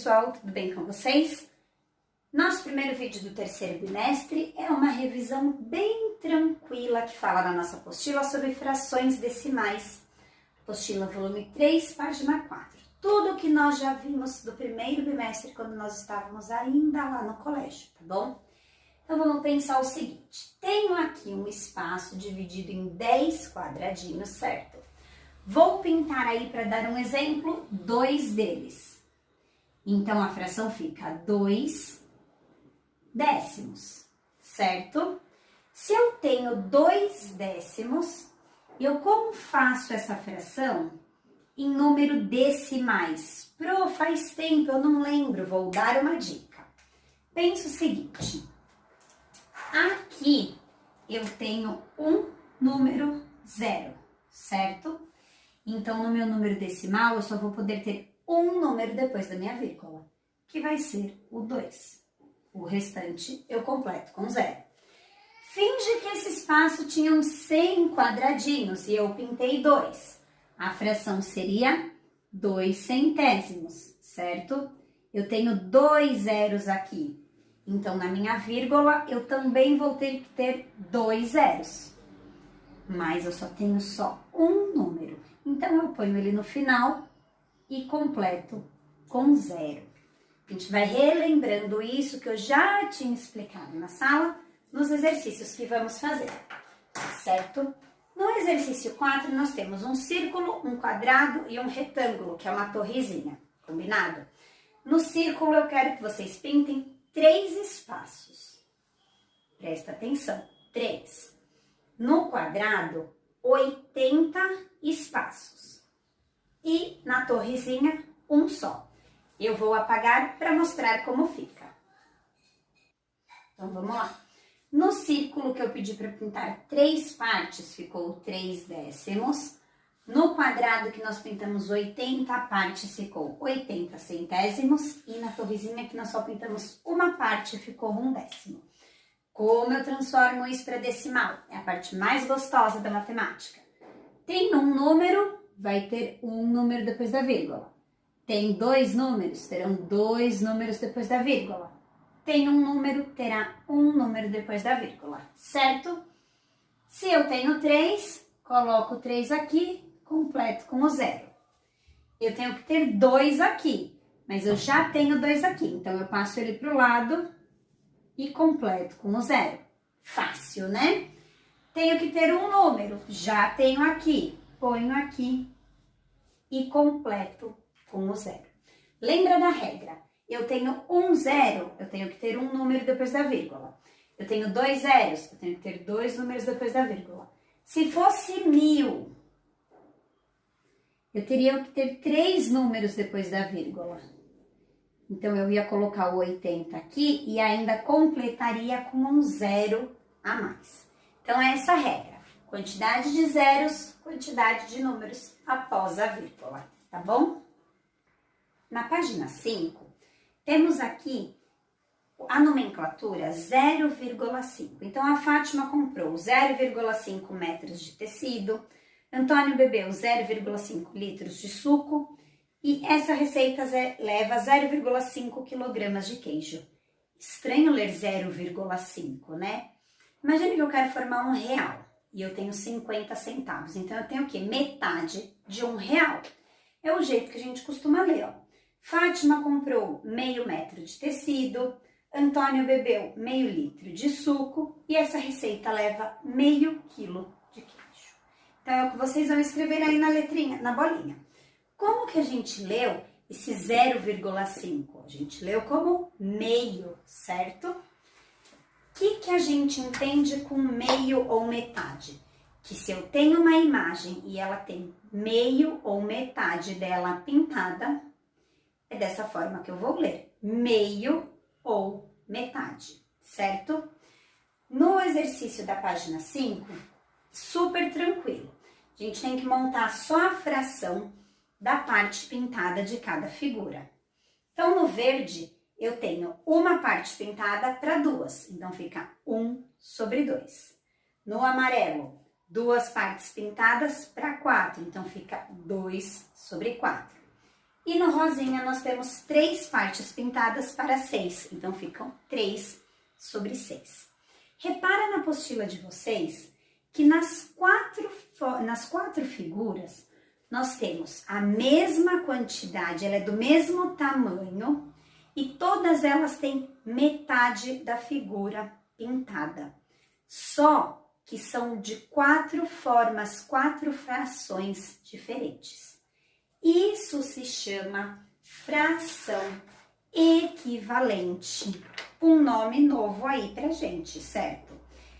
pessoal, tudo bem com vocês? Nosso primeiro vídeo do terceiro bimestre é uma revisão bem tranquila que fala na nossa apostila sobre frações decimais. Apostila volume 3, página 4. Tudo que nós já vimos do primeiro bimestre quando nós estávamos ainda lá no colégio, tá bom? Então vamos pensar o seguinte, tenho aqui um espaço dividido em 10 quadradinhos, certo? Vou pintar aí para dar um exemplo, 2 deles. Então a fração fica 2 décimos, certo? Se eu tenho 2 décimos, eu como faço essa fração em número decimais? Faz tempo, eu não lembro, vou dar uma dica. Pensa o seguinte, aqui eu tenho um número 0, certo? Então, no meu número decimal, eu só vou poder ter um número depois da minha vírgula, que vai ser o 2. O restante eu completo com 0. Finge que esse espaço tinha uns 100 quadradinhos e eu pintei 2. A fração seria 2 centésimos, certo? Eu tenho 2 zeros aqui. Então, na minha vírgula, eu também vou ter que ter 2 zeros. Mas eu só tenho um número. Então, eu ponho ele no final e completo com 0. A gente vai relembrando isso que eu já tinha explicado na sala, nos exercícios que vamos fazer, certo? No exercício 4, nós temos um círculo, um quadrado e um retângulo, que é uma torrezinha, combinado? No círculo, eu quero que vocês pintem 3 espaços. Presta atenção, 3. No quadrado, 80 espaços. E na torrezinha, um só. Eu vou apagar para mostrar como fica. Então, vamos lá. No círculo que eu pedi para pintar 3 partes, ficou 3 décimos. No quadrado que nós pintamos 80 partes, ficou 80 centésimos. E na torrezinha que nós só pintamos uma parte, ficou 1 décimo. Como eu transformo isso para decimal? É a parte mais gostosa da matemática. Tem um número, vai ter um número depois da vírgula. Tem 2 números, terão 2 números depois da vírgula. Tem um número, terá um número depois da vírgula, certo? Se eu tenho 3, coloco 3 aqui, completo com o 0. Eu tenho que ter 2 aqui, mas eu já tenho 2 aqui, então eu passo ele para o lado e completo com o 0. Fácil, né? Tenho que ter um número, já tenho aqui, ponho aqui e completo com o 0. Lembra da regra? Eu tenho um 0, eu tenho que ter um número depois da vírgula. Eu tenho 2 zeros, eu tenho que ter 2 números depois da vírgula. Se fosse 1000, eu teria que ter 3 números depois da vírgula. Então, eu ia colocar o 80 aqui e ainda completaria com um 0 a mais. Então, é essa a regra. Quantidade de zeros, quantidade de números após a vírgula, tá bom? Na página 5, temos aqui a nomenclatura 0,5. Então, a Fátima comprou 0,5 metros de tecido, Antônio bebeu 0,5 litros de suco, e essa receita leva 0,5 quilogramas de queijo. Estranho ler 0,5, né? Imagine que eu quero formar R$1 e eu tenho 50 centavos. Então, eu tenho o quê? Metade de R$1. É o jeito que a gente costuma ler, ó. Fátima comprou meio metro de tecido, Antônio bebeu meio litro de suco e essa receita leva meio quilo de queijo. Então, é o que vocês vão escrever aí na letrinha, na bolinha. Como que a gente leu esse 0,5? A gente leu como meio, certo? O que a gente entende com meio ou metade? Que se eu tenho uma imagem e ela tem meio ou metade dela pintada, é dessa forma que eu vou ler. Meio ou metade, certo? No exercício da página 5, super tranquilo. A gente tem que montar só a fração da parte pintada de cada figura. Então, no verde, eu tenho uma parte pintada para 2, então fica 1 sobre 2. No amarelo, 2 partes pintadas para 4, então fica 2 sobre 4. E no rosinha nós temos 3 partes pintadas para 6, então ficam 3 sobre 6. Repara na apostila de vocês que nas quatro figuras nós temos a mesma quantidade, ela é do mesmo tamanho e todas elas têm metade da figura pintada. Só que são de 4 formas, 4 frações diferentes. Isso se chama fração equivalente. Um nome novo aí pra gente, certo?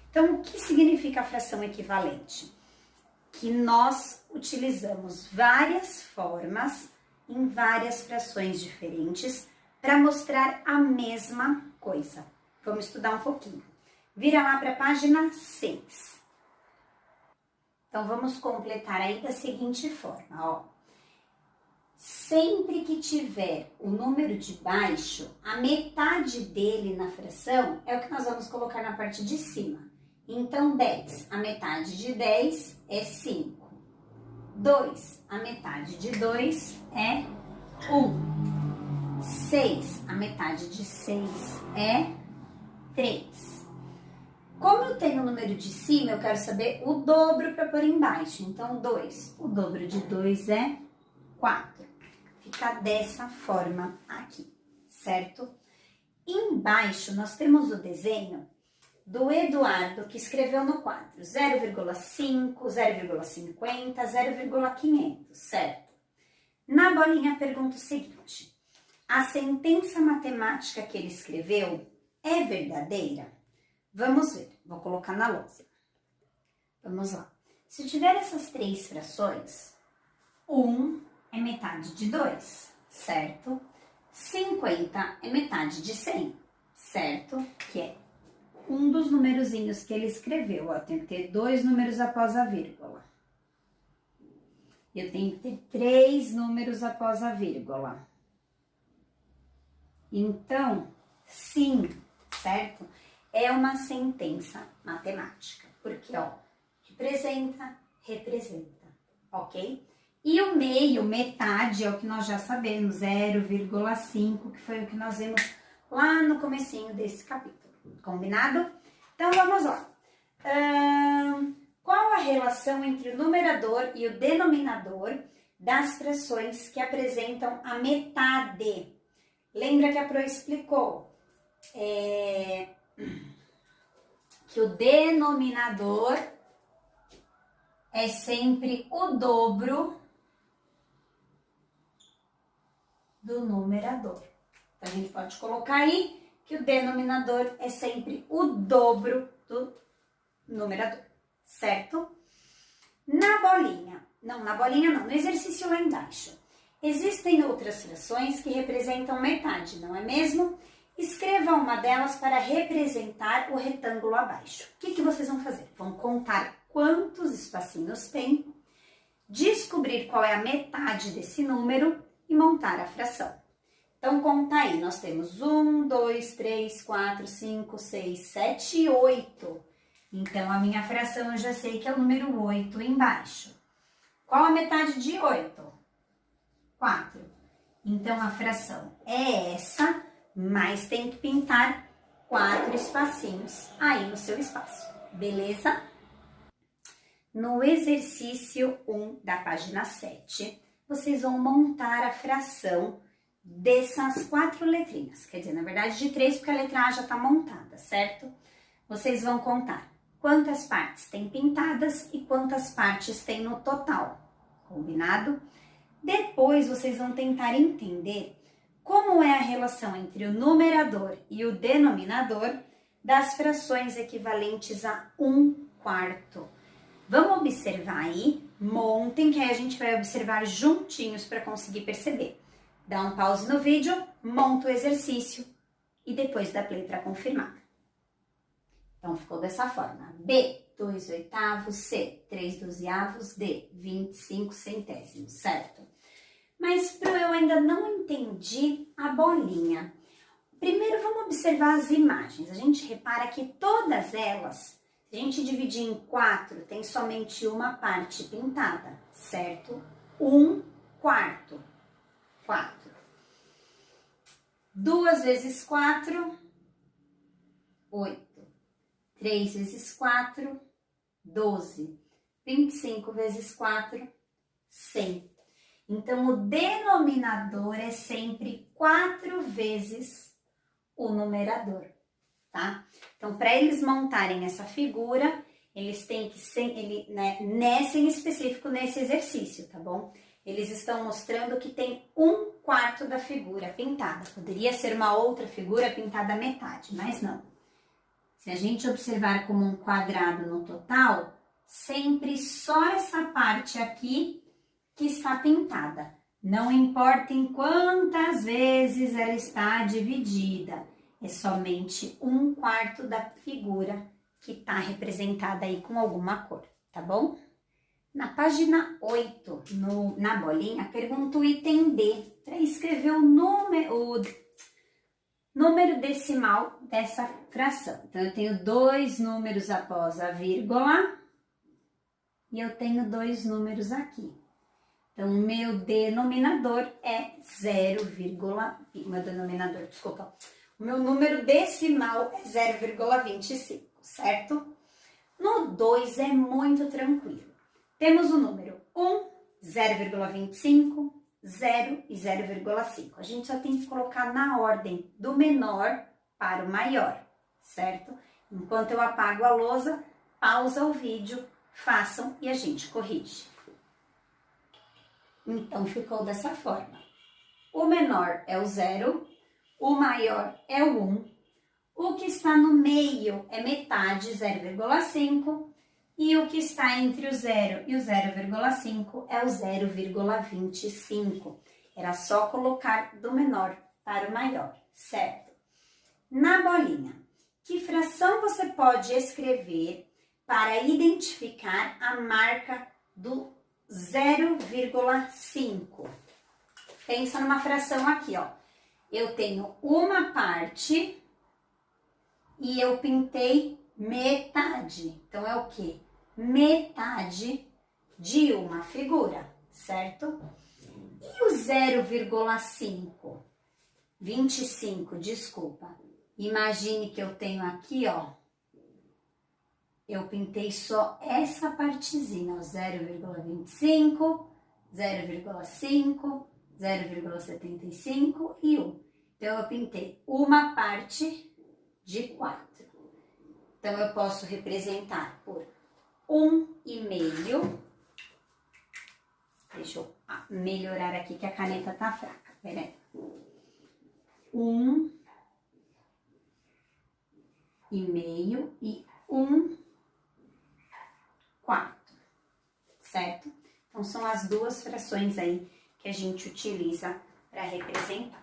Então, o que significa a fração equivalente? Que nós utilizamos várias formas em várias frações diferentes para mostrar a mesma coisa. Vamos estudar um pouquinho. Vira lá para a página 6. Então, vamos completar aí da seguinte forma, ó. Sempre que tiver o número de baixo, a metade dele na fração é o que nós vamos colocar na parte de cima. Então, 10, a metade de 10 é 5. 2, a metade de 2 é 1. 6, a metade de 6 é 3. Como eu tenho o número de cima, eu quero saber o dobro para pôr embaixo. Então, 2. O dobro de 2 é 4. Fica dessa forma aqui, certo? Embaixo, nós temos o desenho do Eduardo, que escreveu no quadro 0,5, 0,50, 0,500, certo? Na bolinha, pergunta o seguinte: a sentença matemática que ele escreveu é verdadeira? Vamos ver, vou colocar na lousa. Vamos lá. Se tiver essas 3 frações, 1 é metade de 2, certo? 50 é metade de 100, certo? Que é um dos numerozinhos que ele escreveu, ó. Tem que ter 2 números após a vírgula. Eu tenho que ter 3 números após a vírgula. Então, sim, certo? É uma sentença matemática, porque, ó, representa, ok? E o meio, metade, é o que nós já sabemos, 0,5, que foi o que nós vimos lá no comecinho desse capítulo. Combinado? Então, vamos lá. Qual a relação entre o numerador e o denominador das frações que apresentam a metade? Lembra que a Pro explicou que o denominador é sempre o dobro do numerador. Então, a gente pode colocar aí que o denominador é sempre o dobro do numerador, certo? Na bolinha não, no exercício lá embaixo, existem outras frações que representam metade, não é mesmo? Escreva uma delas para representar o retângulo abaixo. O que vocês vão fazer? Vão contar quantos espacinhos tem, descobrir qual é a metade desse número e montar a fração. Então, conta aí, nós temos 1, 2, 3, 4, 5, 6, 7 e 8. Então, a minha fração eu já sei que é o número 8 embaixo. Qual a metade de 8? 4. Então, a fração é essa, mas tem que pintar 4 espacinhos aí no seu espaço, beleza? No exercício 1 da página 7, vocês vão montar a fração dessas 4 letrinhas. Quer dizer, na verdade, de 3, porque a letra A já está montada, certo? Vocês vão contar quantas partes tem pintadas e quantas partes tem no total, combinado? Depois, vocês vão tentar entender como é a relação entre o numerador e o denominador das frações equivalentes a 1/4. Vamos observar aí, montem, que aí a gente vai observar juntinhos para conseguir perceber. Dá um pause no vídeo, monta o exercício e depois dá play para confirmar. Então, ficou dessa forma. B, 2/8, C, 3/12, D, 25 centésimos, certo? Mas, eu ainda não entendi a bolinha. Primeiro, vamos observar as imagens. A gente repara que todas elas, se a gente dividir em 4, tem somente uma parte pintada, certo? 1/4. 4. 2 vezes 4, 8. 3 vezes 4, 12. 25 vezes 4, 100. Então, o denominador é sempre 4 vezes o numerador, tá? Então, para eles montarem essa figura, eles têm que ser, nessa em específico, nesse exercício, tá bom? Eles estão mostrando que tem 1/4 da figura pintada. Poderia ser uma outra figura pintada à metade, mas não. Se a gente observar como um quadrado no total, sempre só essa parte aqui que está pintada. Não importa em quantas vezes ela está dividida, é somente 1/4 da figura que está representada aí com alguma cor, tá bom? Na página 8, na bolinha, pergunta o item D, para escrever o número decimal dessa fração. Então, eu tenho 2 números após a vírgula e eu tenho 2 números aqui. Então, o meu denominador é 0,... desculpa. O meu número decimal é 0,25, certo? No 2 é muito tranquilo. Temos o número 1, 0,25, 0 e 0,5. A gente só tem que colocar na ordem do menor para o maior, certo? Enquanto eu apago a lousa, pausa o vídeo, façam e a gente corrige. Então, ficou dessa forma. O menor é o 0, o maior é o 1, o que está no meio é metade, 0,5, e o que está entre o 0 e o 0,5 é o 0,25. Era só colocar do menor para o maior, certo? Na bolinha, que fração você pode escrever para identificar a marca do 0,5? Pensa numa fração aqui, ó. Eu tenho uma parte e eu pintei metade. Então, é o quê? Metade de uma figura, certo? E o 0,5? 25, desculpa. Imagine que eu tenho aqui, ó. Eu pintei só essa partezinha, ó. 0,25, 0,5, 0,75 e 1. Então, eu pintei uma parte de 4. Então, eu posso representar por 1,5. Deixa eu melhorar aqui que a caneta tá fraca. Peraí. 1,5 e 1/4. Certo? Então, são as duas frações aí que a gente utiliza para representar.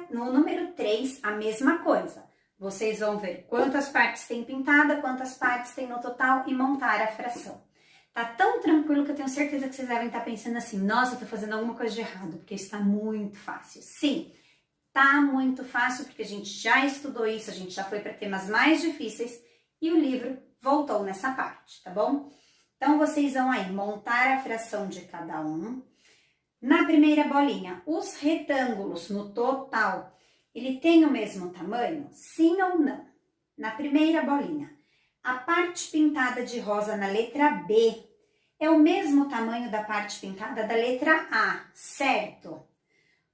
No número 3, a mesma coisa. Vocês vão ver quantas partes tem pintada, quantas partes tem no total e montar a fração. Tá tão tranquilo que eu tenho certeza que vocês devem estar pensando assim, nossa, eu tô fazendo alguma coisa de errado, porque isso tá muito fácil. Sim, tá muito fácil porque a gente já estudou isso, a gente já foi para temas mais difíceis e o livro voltou nessa parte, tá bom? Então, vocês vão aí montar a fração de cada um. Na primeira bolinha, os retângulos no total, ele tem o mesmo tamanho? Sim ou não? Na primeira bolinha, a parte pintada de rosa na letra B é o mesmo tamanho da parte pintada da letra A, certo?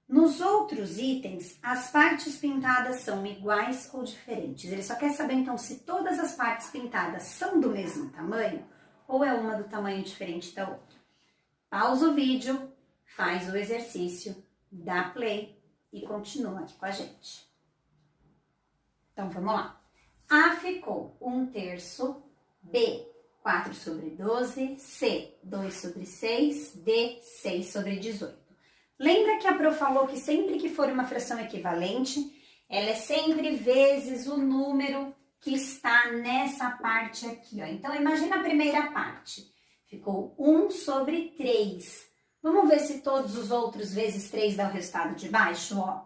Nos outros itens, as partes pintadas são iguais ou diferentes. Ele só quer saber, então, se todas as partes pintadas são do mesmo tamanho ou é uma do tamanho diferente da outra. Pausa o vídeo, faz o exercício, dá play e continua aqui com a gente. Então, vamos lá. A ficou 1/3, B, 4/12, C, 2/6, D, 6/18. Lembra que a Pro falou que sempre que for uma fração equivalente, ela é sempre vezes o número que está nessa parte aqui, ó. Então, imagina a primeira parte. Ficou 1/3. Vamos ver se todos os outros vezes 3 dá o resultado de baixo, ó.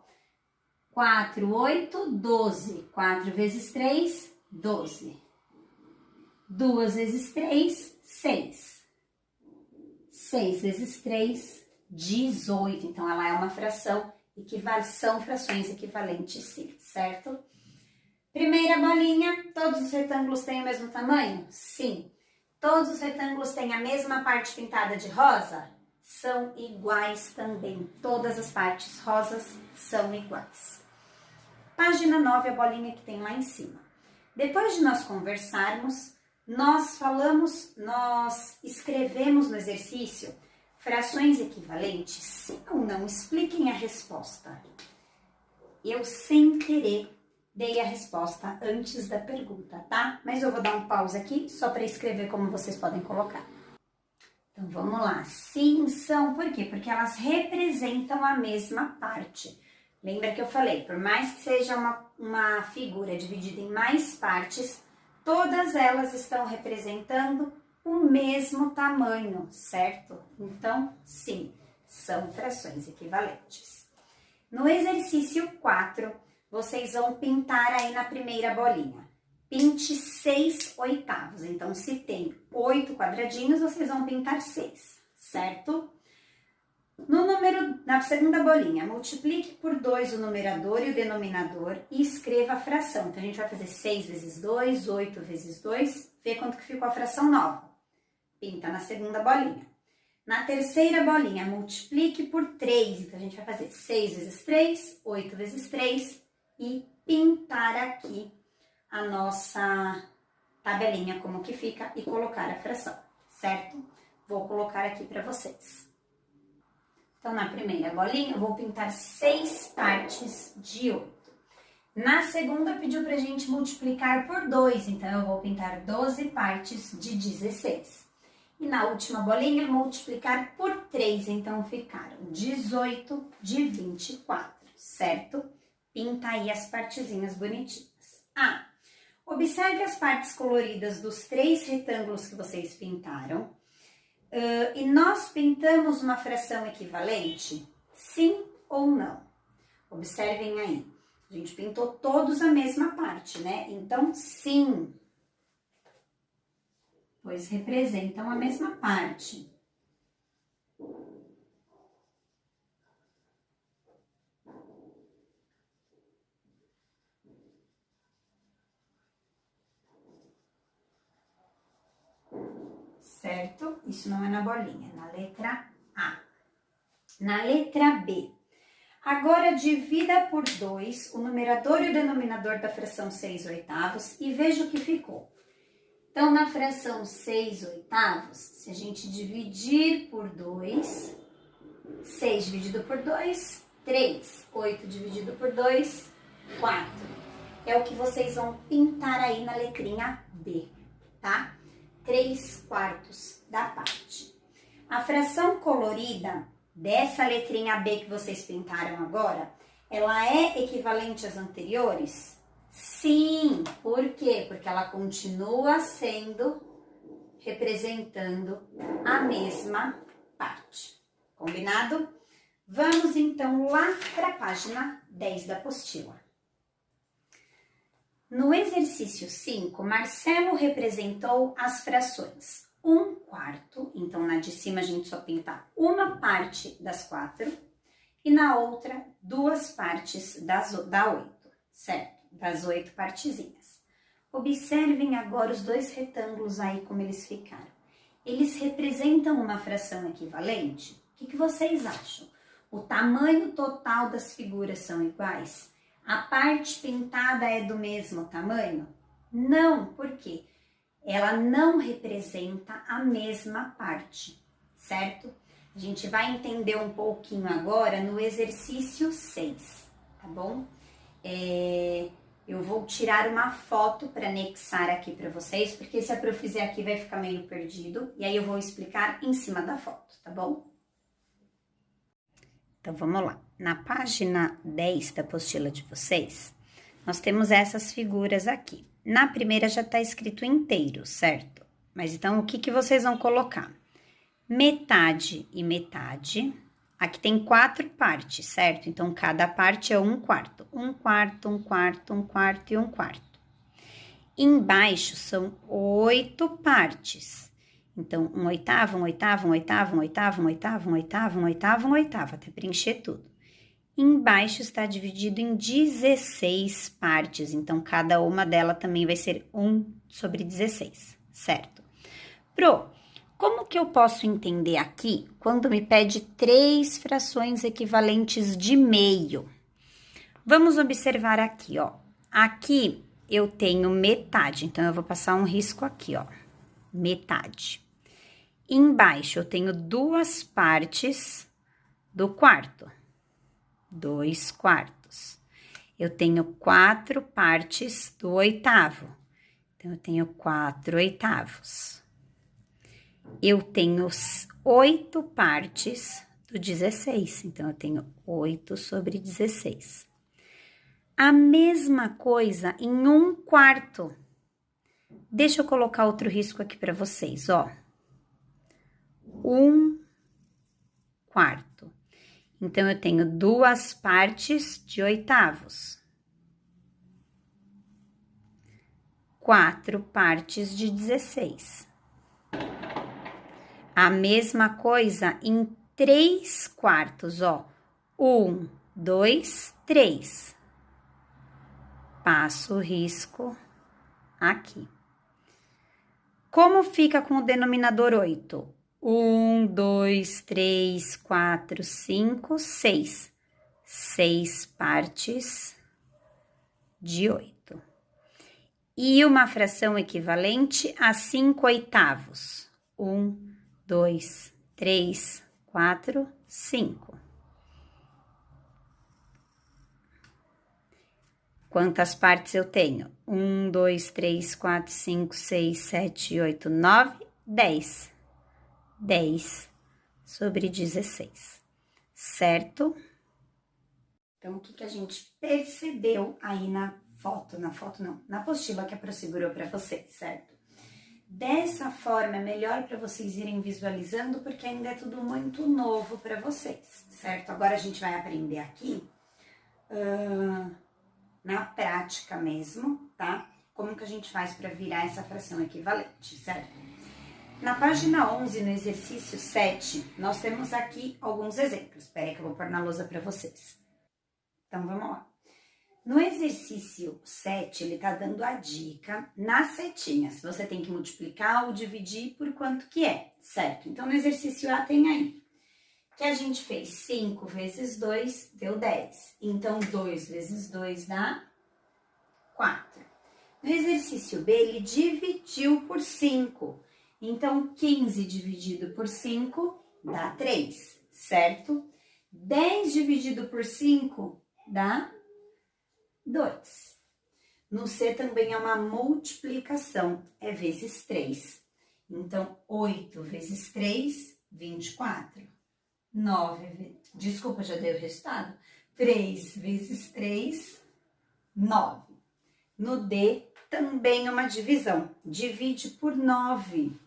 4, 8, 12. 4 vezes 3, 12. 2 vezes 3, 6. 6 vezes 3, 18. Então, ela é uma fração, são frações equivalentes, sim, certo? Primeira bolinha, todos os retângulos têm o mesmo tamanho? Sim. Todos os retângulos têm a mesma parte pintada de rosa? São iguais também. Todas as partes rosas são iguais. Página 9, a bolinha que tem lá em cima. Depois de nós conversarmos, nós escrevemos no exercício frações equivalentes? Sim ou não? Expliquem a resposta. Eu, sem querer, dei a resposta antes da pergunta, tá? Mas eu vou dar um pause aqui só para escrever como vocês podem colocar. Então, vamos lá. Sim, são. Por quê? Porque elas representam a mesma parte. Lembra que eu falei, por mais que seja uma figura dividida em mais partes, todas elas estão representando o mesmo tamanho, certo? Então, sim, são frações equivalentes. No exercício 4, vocês vão pintar aí na primeira bolinha. Pinte 6/8. Então, se tem 8 quadradinhos, vocês vão pintar 6, certo? Na segunda bolinha, multiplique por 2 o numerador e o denominador e escreva a fração. Então, a gente vai fazer 6 vezes 2, 8 vezes 2, vê quanto que ficou a fração nova. Pinta na segunda bolinha. Na terceira bolinha, multiplique por 3. Então, a gente vai fazer 6 vezes 3, 8 vezes 3 e pintar aqui a nossa tabelinha, como que fica, e colocar a fração, certo? Vou colocar aqui para vocês. Então, na primeira bolinha, eu vou pintar 6 partes de 8. Na segunda, pediu pra gente multiplicar por 2, então eu vou pintar 12 partes de 16. E na última bolinha, multiplicar por 3, então ficaram 18 de 24, certo? Pinta aí as partezinhas bonitinhas. Observe as partes coloridas dos 3 retângulos que vocês pintaram. E nós pintamos uma fração equivalente? Sim ou não? Observem aí. A gente pintou todos a mesma parte, né? Então, sim. Pois representam a mesma parte. Certo? Isso não é na bolinha, é na letra A. Na letra B. Agora, divida por 2 o numerador e o denominador da fração 6/8 e veja o que ficou. Então, na fração 6/8, se a gente dividir por 2, 6 dividido por 2, 3. 8 dividido por 2, 4. É o que vocês vão pintar aí na letrinha B, tá? 3/4 da parte. A fração colorida dessa letrinha B que vocês pintaram agora, ela é equivalente às anteriores? Sim. Por quê? Porque ela continua representando a mesma parte. Combinado? Vamos então lá para a página 10 da apostila. No exercício 5, Marcelo representou as frações 1/4, então na de cima a gente só pinta uma parte das 4 e na outra 2 partes da 8, certo? Das 8 partezinhas. Observem agora os 2 retângulos aí como eles ficaram. Eles representam uma fração equivalente? O que vocês acham? O tamanho total das figuras são iguais? A parte pintada é do mesmo tamanho? Não, por quê? Ela não representa a mesma parte, certo? A gente vai entender um pouquinho agora no exercício 6, tá bom? Eu vou tirar uma foto para anexar aqui para vocês, porque se eu fizer aqui vai ficar meio perdido, e aí eu vou explicar em cima da foto, tá bom? Então, vamos lá. Na página 10 da apostila de vocês, nós temos essas figuras aqui. Na primeira já está escrito inteiro, certo? Mas então, o que vocês vão colocar? Metade e metade. Aqui tem 4 partes, certo? Então, cada parte é 1/4. 1/4, 1/4, 1/4 e 1/4. Embaixo são 8 partes. Então, um oitavo, um oitavo, um oitavo, um oitavo, um oitavo, um oitavo, um oitavo, um oitavo, até preencher tudo. Embaixo está dividido em 16 partes, então cada uma delas também vai ser 1/16, certo? Pro, como que eu posso entender aqui quando me pede 3 frações equivalentes de meio? Vamos observar aqui, ó. Aqui eu tenho metade, então eu vou passar um risco aqui, ó. Metade. Embaixo eu tenho 2 partes do quarto. 2 quartos. Eu tenho 4 partes do oitavo. Então, eu tenho 4 oitavos. Eu tenho 8 partes do 16. Então, eu tenho 8/16. A mesma coisa em 1/4. Deixa eu colocar outro risco aqui para vocês, ó. 1/4. Então, eu tenho 2 partes de oitavos. 4 partes de 16. A mesma coisa em 3/4, ó. 1, 2, 3. Passo o risco aqui. Como fica com o denominador 8? 1, 2, 3, 4, 5, 6. 6 partes de 8. E uma fração equivalente a 5 oitavos. 1, 2, 3, 4, 5. Quantas partes eu tenho? 1, 2, 3, 4, 5, 6, 7, 8, 9, 10. 10/16, certo? Então, o que a gente percebeu aí na apostila que a Pro segurou para vocês, certo? Dessa forma, é melhor para vocês irem visualizando, porque ainda é tudo muito novo para vocês, certo? Agora, a gente vai aprender aqui, na prática mesmo, tá? Como que a gente faz para virar essa fração equivalente, certo? Na página 11, no exercício 7, nós temos aqui alguns exemplos. Espera aí que eu vou pôr na lousa para vocês. Então, vamos lá. No exercício 7, ele tá dando a dica nas setinhas. Você tem que multiplicar ou dividir por quanto que é, certo? Então, no exercício A tem aí que a gente fez 5 vezes 2 deu 10. Então, 2 vezes 2 dá 4. No exercício B, ele dividiu por 5. Então, 15 dividido por 5 dá 3, certo? 10 dividido por 5 dá 2. No C também é uma multiplicação, é vezes 3. Então, 8 vezes 3, 24. 9, já dei o resultado? 3 vezes 3, 9. No D, também é uma divisão, divide por 9.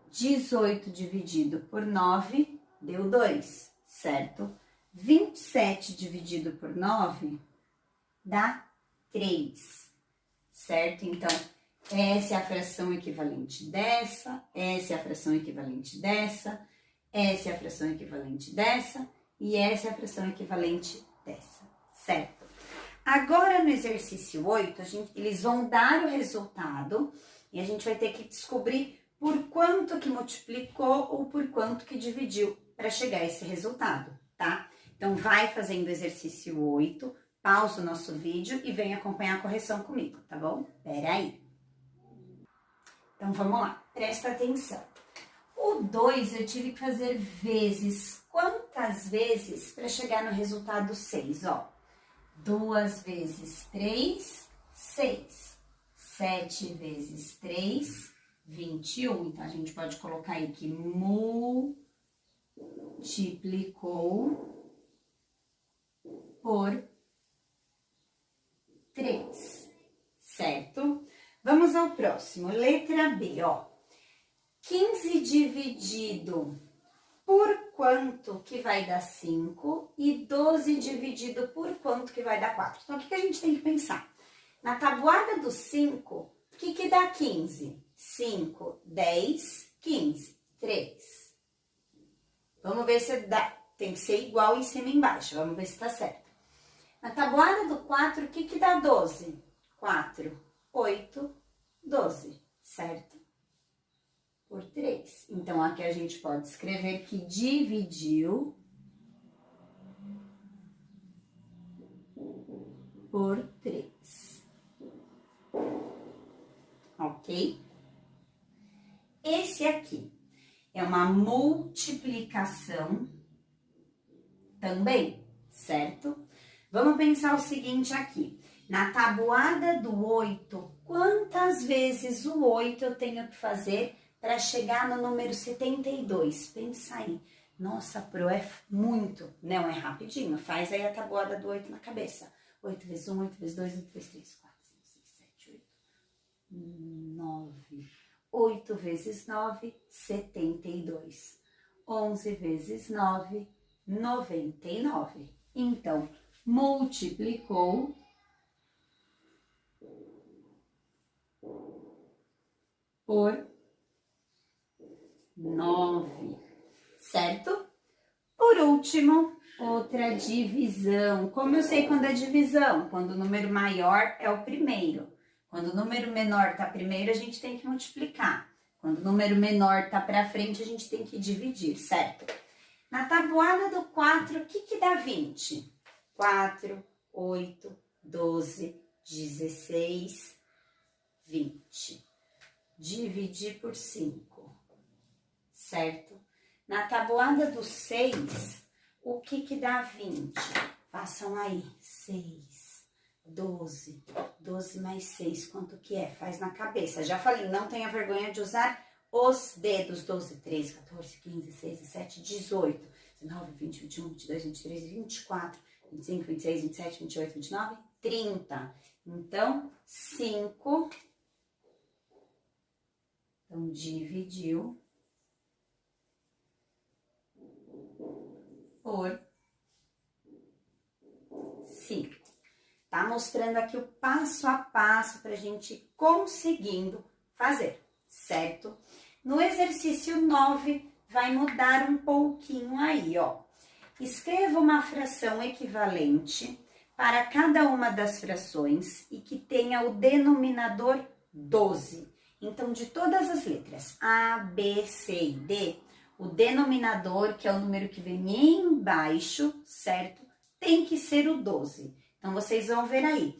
18 dividido por 9 deu 2, certo? 27 dividido por 9 dá 3, certo? Então, essa é a fração equivalente dessa, essa é a fração equivalente dessa, essa é a fração equivalente dessa e essa é a fração equivalente dessa, certo? Agora, no exercício 8, eles vão dar o resultado e a gente vai ter que descobrir por quanto que multiplicou ou por quanto que dividiu para chegar a esse resultado, tá? Então, vai fazendo o exercício 8, pausa o nosso vídeo e vem acompanhar a correção comigo, tá bom? Pera aí. Então, vamos lá, presta atenção. O 2 eu tive que fazer vezes. Quantas vezes para chegar no resultado 6, ó? 2 vezes 3, 6. 7 vezes 3, 21. Então, a gente pode colocar aí que multiplicou por 3, certo? Vamos ao próximo, letra B, ó. 15 dividido por quanto que vai dar 5 e 12 dividido por quanto que vai dar 4. Então, o que a gente tem que pensar? Na tabuada do 5, o que dá 15? 5, 10, 15. ver se tem que ser igual em cima e embaixo. Vamos ver se tá certo. Na tabuada do 4, o que que dá 12? 4, 8, 12, certo? Por 3. Então, aqui a gente pode escrever que dividiu por 3. Ok? Esse aqui é uma multiplicação também, certo? Vamos pensar o seguinte aqui. Na tabuada do 8, quantas vezes o 8 eu tenho que fazer para chegar no número 72? Pensa aí. Nossa, Pro, é muito. Não, é rapidinho. Faz aí a tabuada do 8 na cabeça. 8 vezes 1, 8 vezes 2, 8 vezes 3, 4, 5, 6, 7, 8, 9. 8 vezes 9, 72. 11 vezes 9, 99. Então, multiplicou por 9, certo? Por último, outra divisão. Como eu sei quando é divisão? Quando o número maior é o primeiro. Quando o número menor tá primeiro, a gente tem que multiplicar. Quando o número menor tá pra frente, a gente tem que dividir, certo? Na tabuada do 4, o que que dá 20? 4, 8, 12, 16, 20. Dividir por 5, certo? Na tabuada do 6, o que que dá 20? Façam aí, 6, 12, 12 mais 6, quanto que é? Faz na cabeça. Já falei, não tenha vergonha de usar os dedos. 12, 13, 14, 15, 16, 17, 18, 19, 20, 21, 22, 23, 24, 25, 26, 27, 28, 29, 30. Então, 5. Então, dividiu por 5. Tá mostrando aqui o passo a passo para a gente ir conseguindo fazer, certo? No exercício 9, vai mudar um pouquinho aí, ó. Escreva uma fração equivalente para cada uma das frações e que tenha o denominador 12. Então, de todas as letras A, B, C e D, o denominador, que é o número que vem embaixo, certo? Tem que ser o 12. Então, vocês vão ver aí.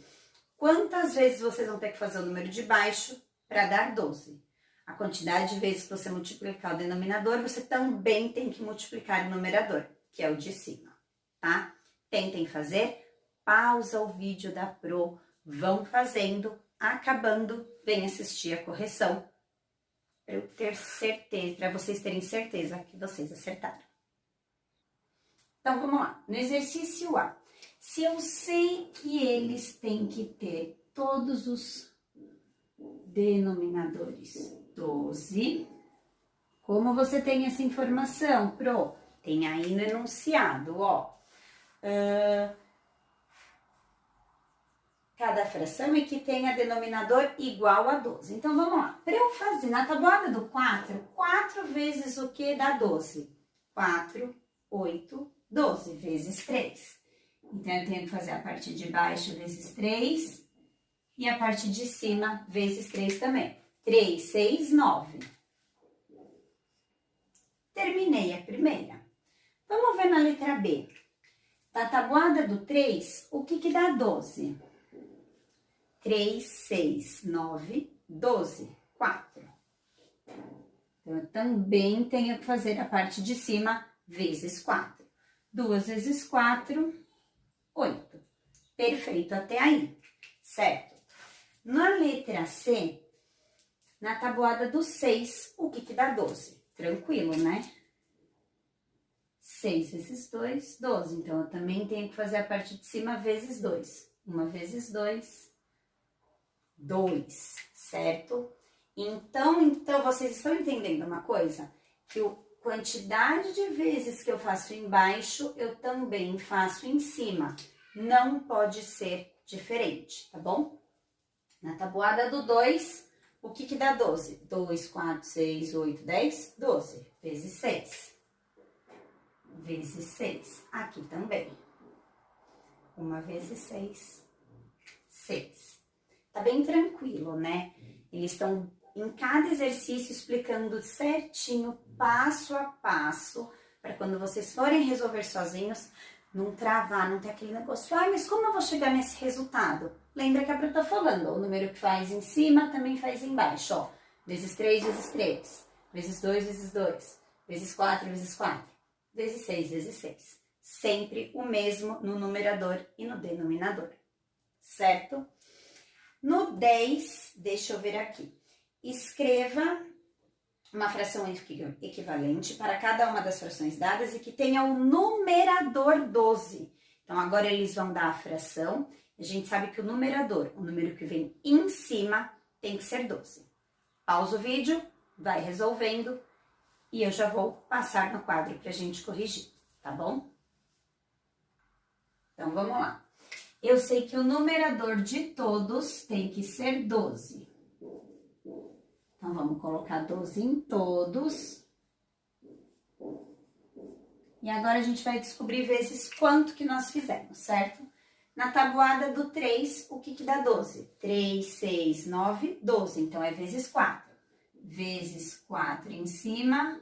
Quantas vezes vocês vão ter que fazer o número de baixo para dar 12? A quantidade de vezes que você multiplicar o denominador, você também tem que multiplicar o numerador, que é o de cima, tá? Tentem fazer, pausa o vídeo da Pro, vão fazendo, acabando, vem assistir a correção, para eu ter certeza, para vocês terem certeza que vocês acertaram. Então, vamos lá. No exercício A, se eu sei que eles têm que ter todos os denominadores 12, como você tem essa informação, Pro? Tem aí no enunciado, ó. Cada fração é que tenha denominador igual a 12. Então, vamos lá. Para eu fazer na tabuada do 4, 4 vezes o que dá 12? 4, 8, 12 vezes 3. Então, eu tenho que fazer a parte de baixo vezes 3 e a parte de cima vezes 3 também. 3, 6, 9. Terminei a primeira. Vamos ver na letra B. Na tabuada do 3, o que que dá 12? 3, 6, 9, 12, 4. Então, eu também tenho que fazer a parte de cima vezes 4. 2 vezes 4, 8. Perfeito até aí, certo? Na letra C, na tabuada do 6, o que que dá 12? Tranquilo, né? 6 vezes 2, 12. Então, eu também tenho que fazer a parte de cima vezes 2. 1 vezes 2, 2, certo? Então, vocês estão entendendo uma coisa? Que a quantidade de vezes que eu faço embaixo, eu também faço em cima. Não pode ser diferente, tá bom? Na tabuada do 2, o que que dá 12? 2, 4, 6, 8, 10, 12 vezes 6. vezes 6. Aqui também. 1 vezes 6, 6. Tá bem tranquilo, né? Eles estão em cada exercício explicando certinho, passo a passo, para quando vocês forem resolver sozinhos, não travar, não ter aquele negócio, ai, mas como eu vou chegar nesse resultado? Lembra que eu tô falando, o número que faz em cima também faz embaixo, ó. Vezes 3, vezes 3, vezes 2, vezes 2, vezes 4, vezes 4, vezes 6, vezes 6. Sempre o mesmo no numerador e no denominador, certo? No 10, deixa eu ver aqui. Escreva uma fração equivalente para cada uma das frações dadas e que tenha o numerador 12. Então, agora eles vão dar a fração. A gente sabe que o numerador, o número que vem em cima, tem que ser 12. Pausa o vídeo, vai resolvendo e eu já vou passar no quadro para a gente corrigir, tá bom? Então, vamos lá. Eu sei que o numerador de todos tem que ser 12. Então, vamos colocar 12 em todos. E agora a gente vai descobrir vezes quanto que nós fizemos, certo? Na tabuada do 3, o que que dá 12? 3, 6, 9, 12. Então, é vezes 4. Vezes 4 em cima,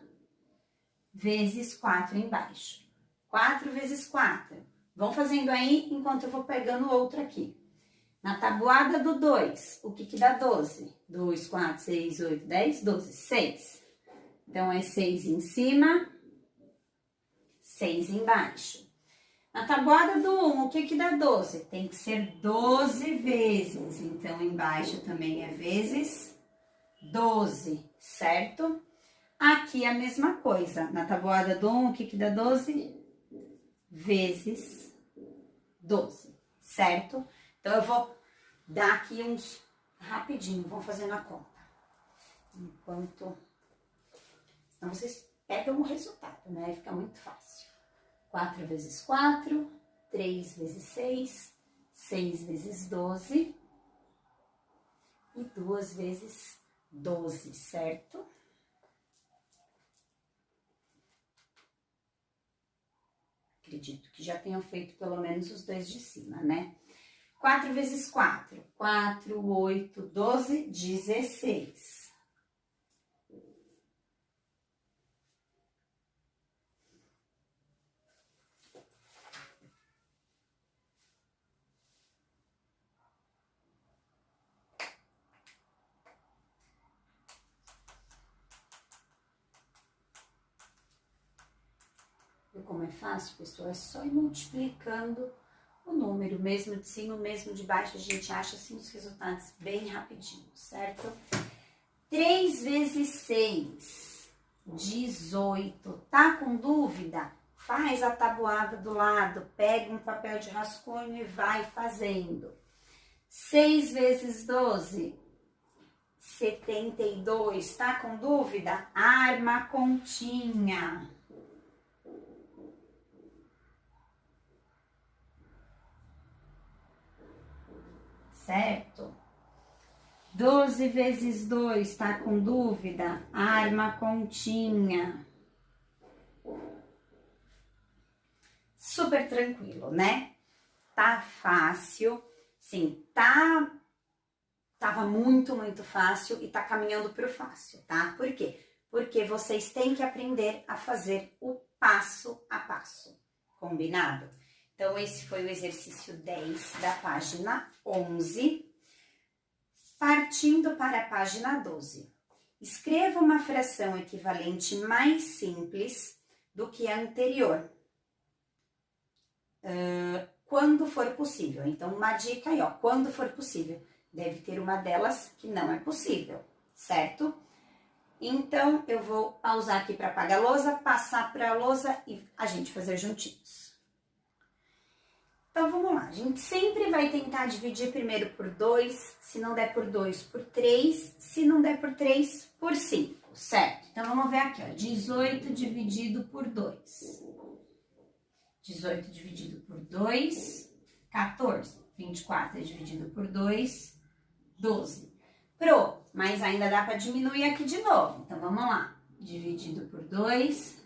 vezes 4 embaixo. 4 vezes 4. Vão fazendo aí enquanto eu vou pegando outro aqui. Na tabuada do 2, o que que dá 12? 2, 4, 6, 8, 10, 12, 6. Então, é 6 em cima, 6 embaixo. Na tabuada do 1, o que que dá 12? Tem que ser 12 vezes. Então, embaixo também é vezes 12, certo? Aqui a mesma coisa. Na tabuada do 1, o que que dá 12? Vezes 12, certo? Então, eu vou dar aqui uns rapidinho, vão fazendo a conta. Enquanto... Senão vocês pegam o resultado, né? Fica muito fácil. 4 vezes 4, 3 vezes 6, 6 vezes 12 e 2 vezes 12, certo? Acredito que já tenham feito pelo menos os dois de cima, né? 4 vezes 4, 4, 8, 12, 16. Viu como é fácil, pessoal? É só ir multiplicando o número, mesmo de cima, mesmo de baixo, a gente acha assim os resultados bem rapidinho, certo? 3 vezes 6, 18. Tá com dúvida? Faz a tabuada do lado, pega um papel de rascunho e vai fazendo. 6 vezes 12, 72. Tá com dúvida? Arma a continha. Certo? 12 vezes 2, tá com dúvida? Arma a continha. Super tranquilo, né? Tá fácil. Sim, tava muito fácil e tá caminhando pro fácil, tá? Por quê? Porque vocês têm que aprender a fazer o passo a passo. Combinado? Então, esse foi o exercício 10 da página 11. Partindo para a página 12. Escreva uma fração equivalente mais simples do que a anterior. Quando for possível. Então, uma dica aí, ó. Quando for possível. Deve ter uma delas que não é possível, certo? Então, eu vou pausar aqui para apagar a lousa, passar para a lousa e a gente fazer juntinhos. Então, vamos lá. A gente sempre vai tentar dividir primeiro por 2, se não der por 2, por 3, se não der por 3, por 5, certo? Então, vamos ver aqui, ó. 18 dividido por 2. 18 dividido por 2, 14. 24 dividido por 2, 12. Mas ainda dá para diminuir aqui de novo. Então, vamos lá. Dividido por 2,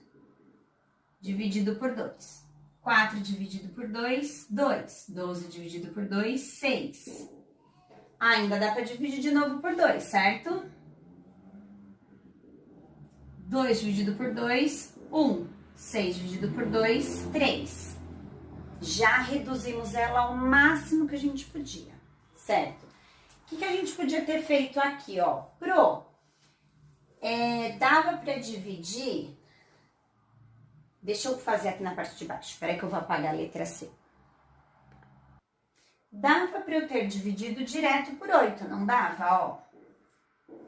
dividido por 2. 4 dividido por 2, 2. 12 dividido por 2, 6. Ainda dá para dividir de novo por 2, certo? 2 dividido por 2, 1. 6 dividido por 2, 3. Já reduzimos ela ao máximo que a gente podia, certo? O que a gente podia ter feito aqui, ó? Dava para dividir... Deixa eu fazer aqui na parte de baixo. Espera que eu vou apagar a letra C. Dava para eu ter dividido direto por 8, não dava, ó?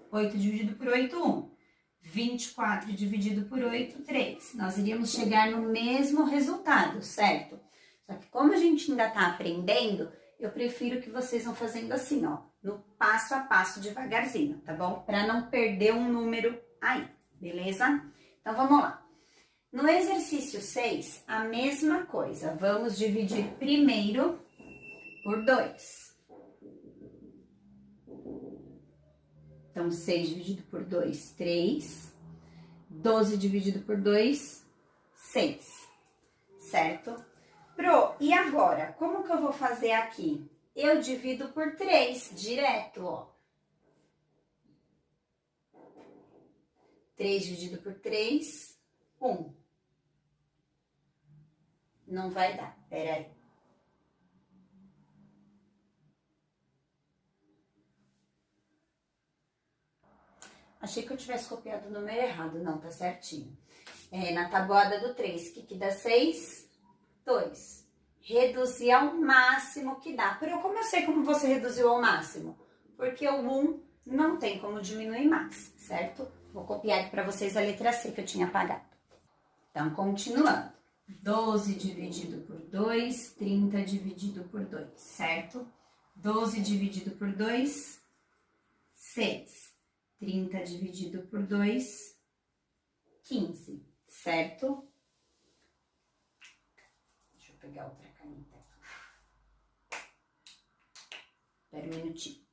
8 dividido por 8, 1. 24 dividido por 8, 3. Nós iríamos chegar no mesmo resultado, certo? Só que como a gente ainda tá aprendendo, eu prefiro que vocês vão fazendo assim, ó. No passo a passo, devagarzinho, tá bom? Para não perder um número aí, beleza? Então, vamos lá. No exercício 6, a mesma coisa. Vamos dividir primeiro por 2. Então, 6 dividido por 2, 3. 12 dividido por 2, 6. Certo? E agora, como que eu vou fazer aqui? Eu divido por 3, direto, ó. 3 dividido por 3, 1. Não vai dar, peraí. Achei que eu tivesse copiado o número errado, não, tá certinho. Na tabuada do 3, que dá 6? 2. Reduzir ao máximo que dá. Como eu sei como você reduziu ao máximo? Porque o 1 não tem como diminuir mais, certo? Vou copiar aqui para vocês a letra C que eu tinha apagado. Então, continuando. 12 dividido por 2, 30 dividido por 2, certo? 12 dividido por 2, 6. 30 dividido por 2, 15, certo? Deixa eu pegar outra caneta aqui. Espera um minutinho.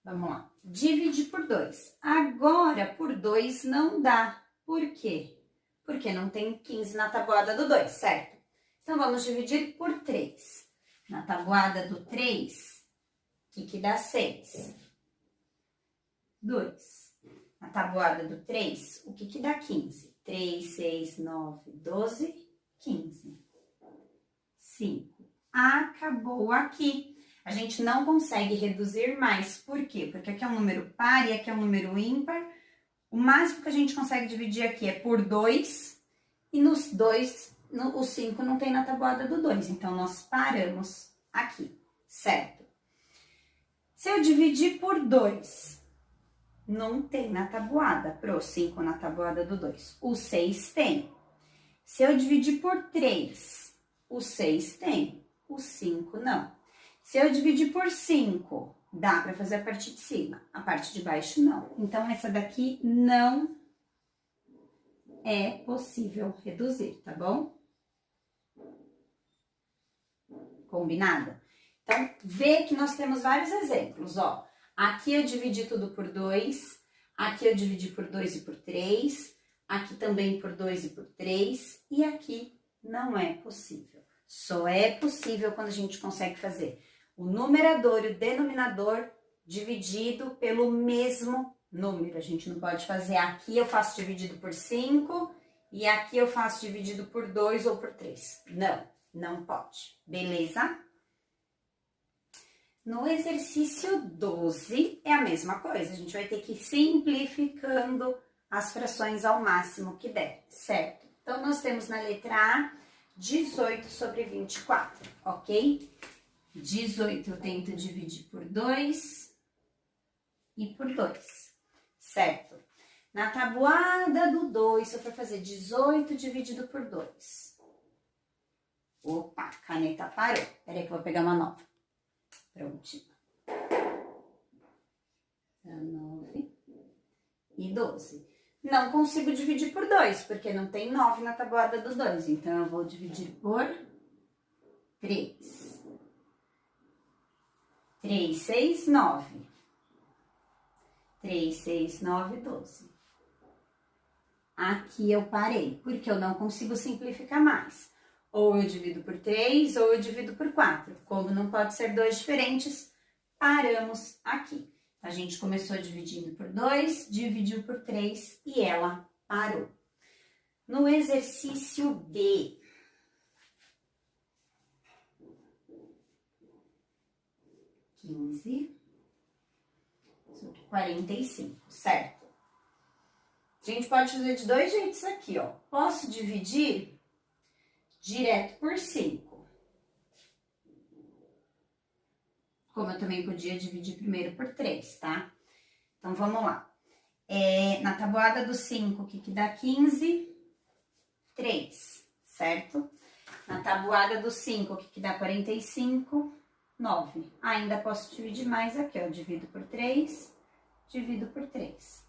Vamos lá. Dividir por 2. Agora, por 2 não dá. Por quê? Porque não tem 15 na tabuada do 2, certo? Então, vamos dividir por 3. Na tabuada do 3, o que dá 6? 2. Na tabuada do 3, o que dá 15? 3, 6, 9, 12, 15. 5. Acabou aqui. A gente não consegue reduzir mais. Por quê? Porque aqui é um número par e aqui é um número ímpar. O máximo que a gente consegue dividir aqui é por 2. E nos 2, o 5 não tem na tabuada do 2. Então, nós paramos aqui, certo? Se eu dividir por 2, não tem na tabuada. Pro 5 na tabuada do 2. O 6 tem. Se eu dividir por 3, o 6 tem. O 5 não. Se eu dividir por 5, dá para fazer a parte de cima. A parte de baixo, não. Então, essa daqui não é possível reduzir, tá bom? Combinado? Então, vê que nós temos vários exemplos, ó. Aqui eu dividi tudo por 2, aqui eu dividi por 2 e por 3, aqui também por 2 e por 3, e aqui não é possível. Só é possível quando a gente consegue fazer o numerador e o denominador dividido pelo mesmo número. A gente não pode fazer aqui eu faço dividido por 5 e aqui eu faço dividido por 2 ou por 3. Não, não pode. Beleza? No exercício 12 é a mesma coisa. A gente vai ter que ir simplificando as frações ao máximo que der, certo? Então, nós temos na letra A 18 sobre 24, ok? 18 eu tento dividir por 2 e por 2, certo? Na tabuada do 2, se eu for fazer 18 dividido por 2. Opa, a caneta parou. Peraí que eu vou pegar uma nova. Prontinho. 19 e 12. Não consigo dividir por 2, porque não tem 9 na tabuada do 2. Então, eu vou dividir por 3. 3, 6, 9. 3, 6, 9, 12. aqui eu parei, porque eu não consigo simplificar mais. Ou eu divido por 3, ou eu divido por 4. Como não pode ser 2 diferentes, paramos aqui. A gente começou dividindo por 2, dividiu por 3 e ela parou. No exercício B, sobre 45, certo? A gente pode fazer de 2 jeitos aqui, ó. Posso dividir direto por 5. Como eu também podia dividir primeiro por 3, tá? Então, vamos lá. Na tabuada do 5, o que dá 15? 3, certo? Na tabuada do 5, o que dá 45? 9. Ainda posso dividir mais aqui, ó. Divido por 3, divido por 3.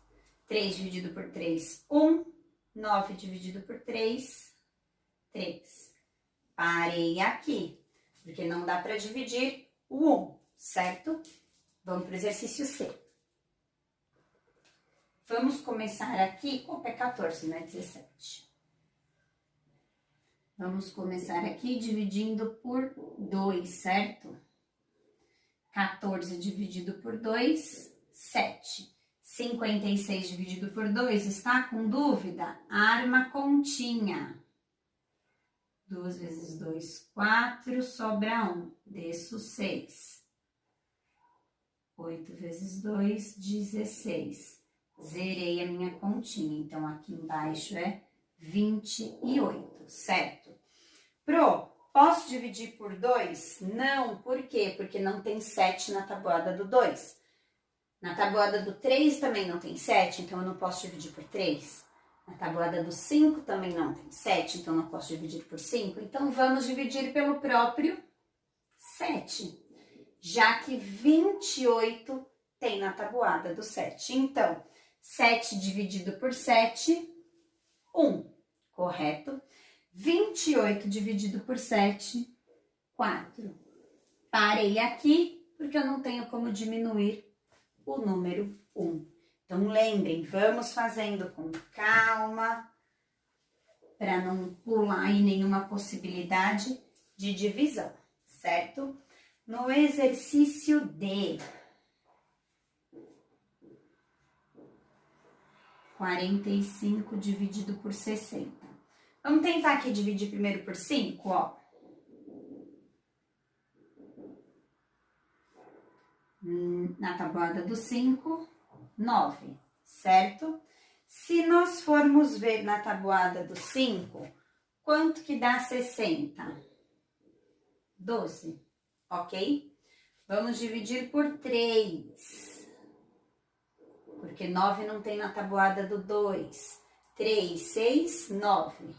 3 dividido por 3, 1. 9 dividido por 3, 3. Parei aqui, porque não dá para dividir o 1, certo? Vamos para o exercício C. Vamos começar aqui, opa, é 14, não é 17. Vamos começar aqui dividindo por 2, certo? 14 dividido por 2, 7. 56 dividido por 2, está com dúvida? Arma continha. 2 vezes 2, 4, sobra 1. Desço 6. 8 vezes 2, 16. Zerei a minha continha, então aqui embaixo é 28, certo? Posso dividir por 2? Não, por quê? Porque não tem 7 na tabuada do 2. Na tabuada do 3 também não tem 7, então eu não posso dividir por 3. Na tabuada do 5 também não tem 7, então eu não posso dividir por 5. Então, vamos dividir pelo próprio 7, já que 28 tem na tabuada do 7. Então, 7 dividido por 7, 1, correto? 28 dividido por 7, 4. Parei aqui, porque eu não tenho como diminuir o número 1. Então, lembrem, vamos fazendo com calma, para não pular em nenhuma possibilidade de divisão, certo? No exercício D, 45 dividido por 60. Vamos tentar aqui dividir primeiro por 5, ó. Na tabuada do 5, 9, certo? Se nós formos ver na tabuada do 5, quanto que dá 60? 12, ok? Vamos dividir por 3, porque 9 não tem na tabuada do 2. 3, 6, 9.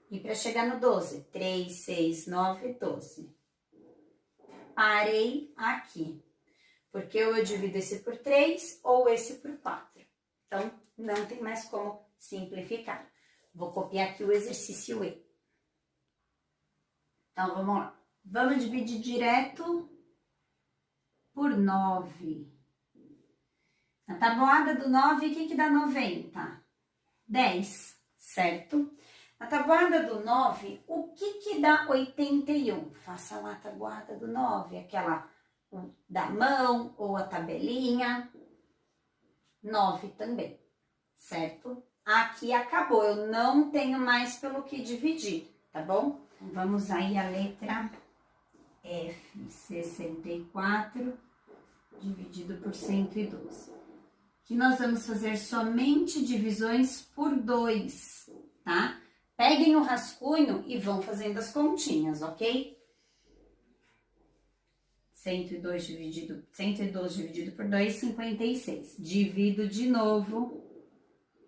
E para chegar no 12, 3, 6, 9, 12. Parei aqui, porque ou eu divido esse por 3 ou esse por 4. Então, não tem mais como simplificar. Vou copiar aqui o exercício E. Então, vamos lá. Vamos dividir direto por 9. Na tabuada do 9, o que dá 90? 10, certo? Na tabuada do 9, o que dá 81? Faça lá a tabuada do 9, aquela da mão ou a tabelinha. 9 também, certo? Aqui acabou, eu não tenho mais pelo que dividir, tá bom? Vamos aí a letra F, 64 dividido por 112. Que nós vamos fazer somente divisões por 2, tá? Peguem o rascunho e vão fazendo as continhas, ok? 112 dividido por 2, 56. Divido de novo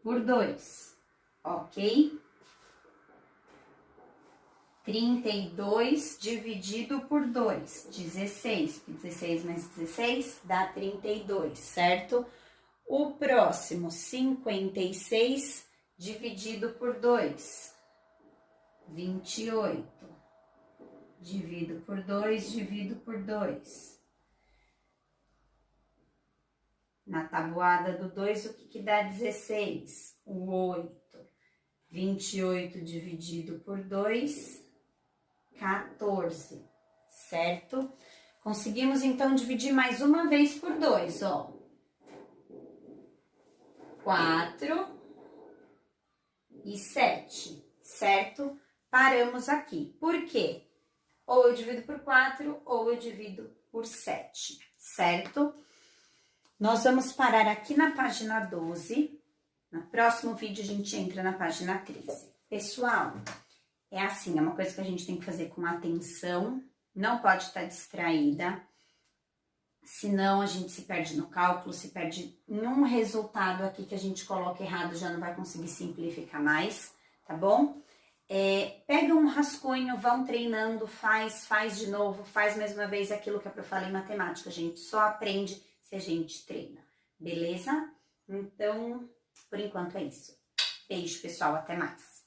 por 2, ok? 32 dividido por 2, 16. 16 mais 16 dá 32, certo? O próximo, 56 dividido por 2, 28. Divido por 2, divido por 2. Na tabuada do 2, o que dá 16? o 8. 28 dividido por 2, 14, certo? Conseguimos, então, dividir mais uma vez por 2, ó. 4 e 7, certo? Paramos aqui. Por quê? Ou eu divido por 4, ou eu divido por 7, certo? Nós vamos parar aqui na página 12. No próximo vídeo, a gente entra na página 13. Pessoal, é assim, é uma coisa que a gente tem que fazer com atenção, não pode estar distraída, senão a gente se perde no cálculo, se perde em um resultado aqui que a gente coloca errado, já não vai conseguir simplificar mais, tá bom? Pega um rascunho, vão treinando, faz de novo, faz mais uma vez aquilo que eu falei em matemática, a gente só aprende se a gente treina, beleza? Então, por enquanto é isso. Beijo, pessoal, até mais.